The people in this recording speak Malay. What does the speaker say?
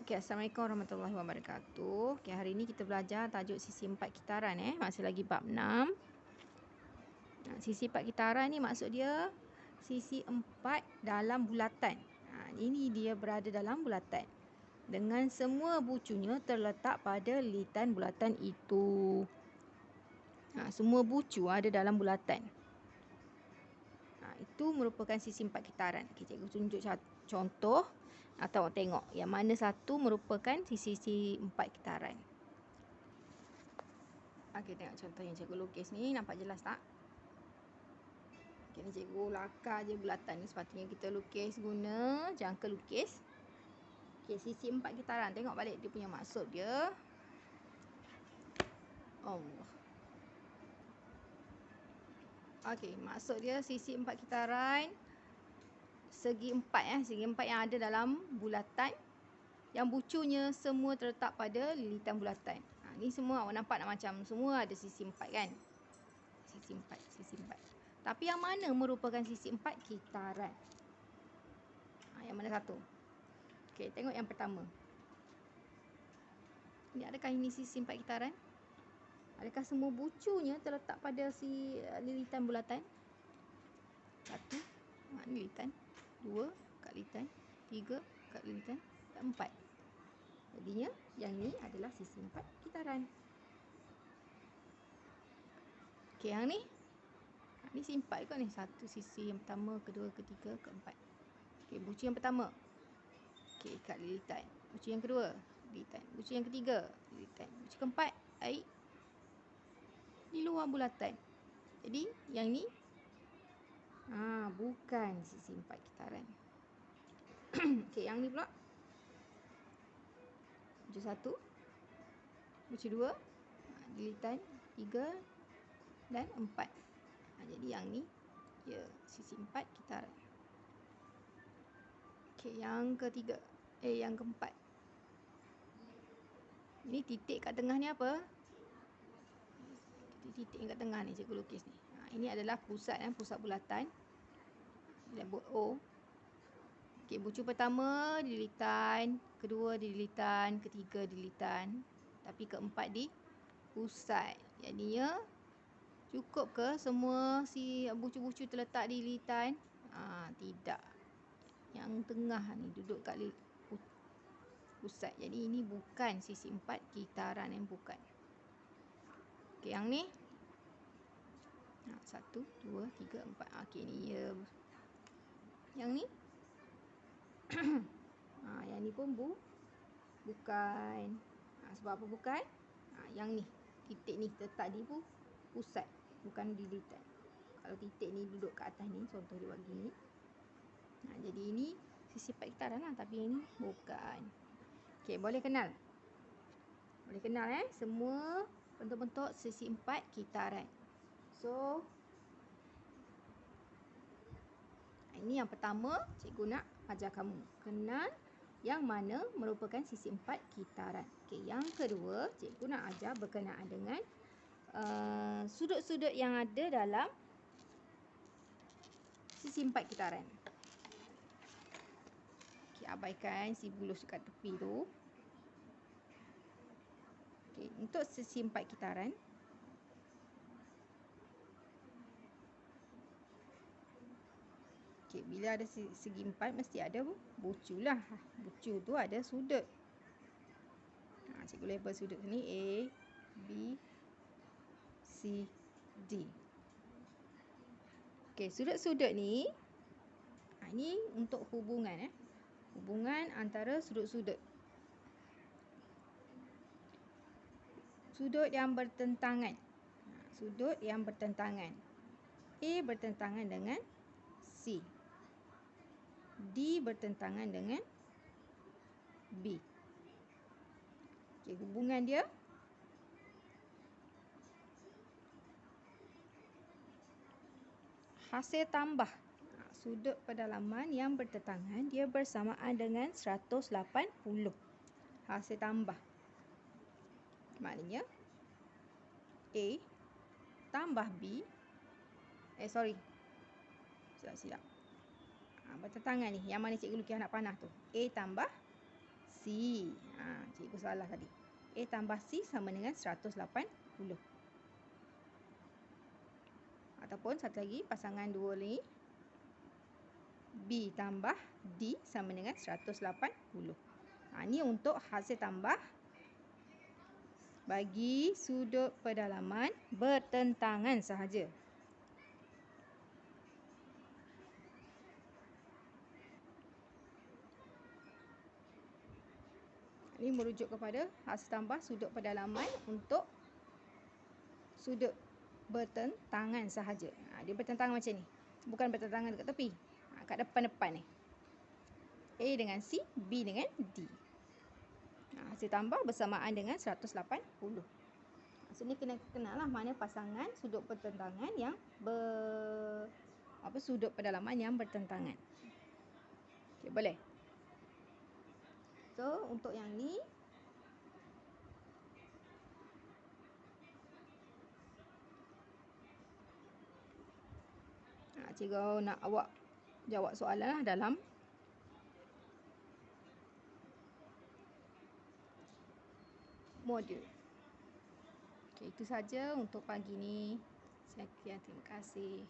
Okay, Assalamualaikum warahmatullahi wabarakatuh. Okay, hari ini kita belajar tajuk sisi 4 kitaran. Masih lagi bab 6. Sisi 4 kitaran ni maksud dia sisi 4 dalam bulatan. Ini dia berada dalam bulatan. Dengan semua bucunya terletak pada lilitan bulatan itu. Semua bucu ada dalam bulatan. Itu merupakan sisi 4 kitaran. Okay, cikgu tunjuk contoh atau awak tengok yang mana satu merupakan sisi 4 kitaran. Okey, tengok contoh yang cikgu lukis ni, nampak jelas tak? Okey, ni cikgu lakar je bulatan ni, sepatutnya kita lukis guna jangka lukis. Okey, sisi 4 kitaran, tengok balik dia punya maksud dia. Allah. Okey, maksud dia sisi 4 kitaran, segi 4 segi 4 yang ada dalam bulatan yang bucunya semua terletak pada lilitan bulatan. Ni semua awak nampak nak macam semua ada sisi 4 kan? Sisi 4. Tapi yang mana merupakan sisi 4 kitaran? Yang mana satu? Okey, tengok yang pertama. Adakah ini sisi 4 kitaran? Adakah semua bucunya terletak pada si lilitan bulatan? 1 lilitan, 2 kat lilitan, 3 kat lilitan, dan 4. Jadinya yang ini adalah sisi 4 kitaran. Okey, yang ni ni sisi 4 kot ni. Satu sisi yang pertama, kedua, ketiga, keempat. Okey, bucu yang pertama. Okey, kat lilitan. Bucu yang kedua, lilitan. Bucu yang ketiga, lilitan. Bucu keempat, air di luar bulatan. Jadi yang ni bukan sisi 4 kitaran. Okey, yang ni pula. Bucu 1, bucu 2, lilitan 3 dan 4. Jadi yang ni ya sisi 4 kitaran. Okey, yang ketiga. Yang keempat. Ni titik kat tengah ni apa? Titik kat tengah ni cikgu lukis ni. Ini adalah pusat pusat bulatan. Dia buat O. Okey, bucu pertama di lilitan, kedua di lilitan, ketiga di lilitan, tapi keempat di pusat. Jadinya cukup ke semua si bucu-bucu terletak di lilitan? Tidak. Yang tengah ni duduk kat pusat. Jadi ini bukan sisi 4 kitaran, bukan. Okey, yang ni 1, 2, 3, 4. Okey, ni ya. Yang ni yang ni pun bukan. Sebab apa bukan? Yang ni titik ni terletak di pusat, bukan di lilitan. Kalau titik ni duduk kat atas ni, contoh dia buat gini. Jadi ini sisi 4 kitaran lah, tapi ini bukan. Okey, boleh kenal? Boleh kenal semua bentuk-bentuk sisi 4 kitaran. So ini yang pertama cikgu nak ajar kamu. Kenal yang mana merupakan sisi 4 kitaran. Okey, yang kedua cikgu nak ajar berkenaan dengan sudut-sudut yang ada dalam sisi 4 kitaran. Okey, abaikan si bulus dekat tepi tu. Okey, untuk sisi 4 kitaran, okey, bila ada segi 4 mesti ada bucu lah. Bucu tu ada sudut. Cikgu label sudut ni A, B, C, D. Okey, sudut-sudut ni ini untuk hubungan hubungan antara sudut-sudut. Sudut yang bertentangan. Sudut yang bertentangan. A bertentangan dengan C. D bertentangan dengan B. Okey, hubungan dia hasil tambah sudut pedalaman yang bertentangan dia bersamaan dengan 180. Hasil tambah maknanya A tambah B silap bertentangan ni. Yang mana cikgu lukis anak panah tu. A tambah C. Cikgu salah tadi. A tambah C sama dengan 180. Ataupun satu lagi, pasangan 2 ni. B tambah D sama dengan 180. Ini untuk hasil tambah bagi sudut pedalaman bertentangan sahaja. Ini merujuk kepada hasil tambah sudut pedalaman untuk sudut bertentangan sahaja. Dia bertentangan macam ni. Bukan bertentangan dekat tepi. Kat depan-depan ni. A dengan C, B dengan D. Hasil tambah bersamaan dengan 180. Maksudnya kena kenal lah mana pasangan sudut bertentangan yang sudut pedalaman yang bertentangan. Okay, boleh? So, untuk yang ni cikgu nak awak jawab soalan lah dalam modul. Okay, itu saja untuk pagi ni. Sekian, terima kasih.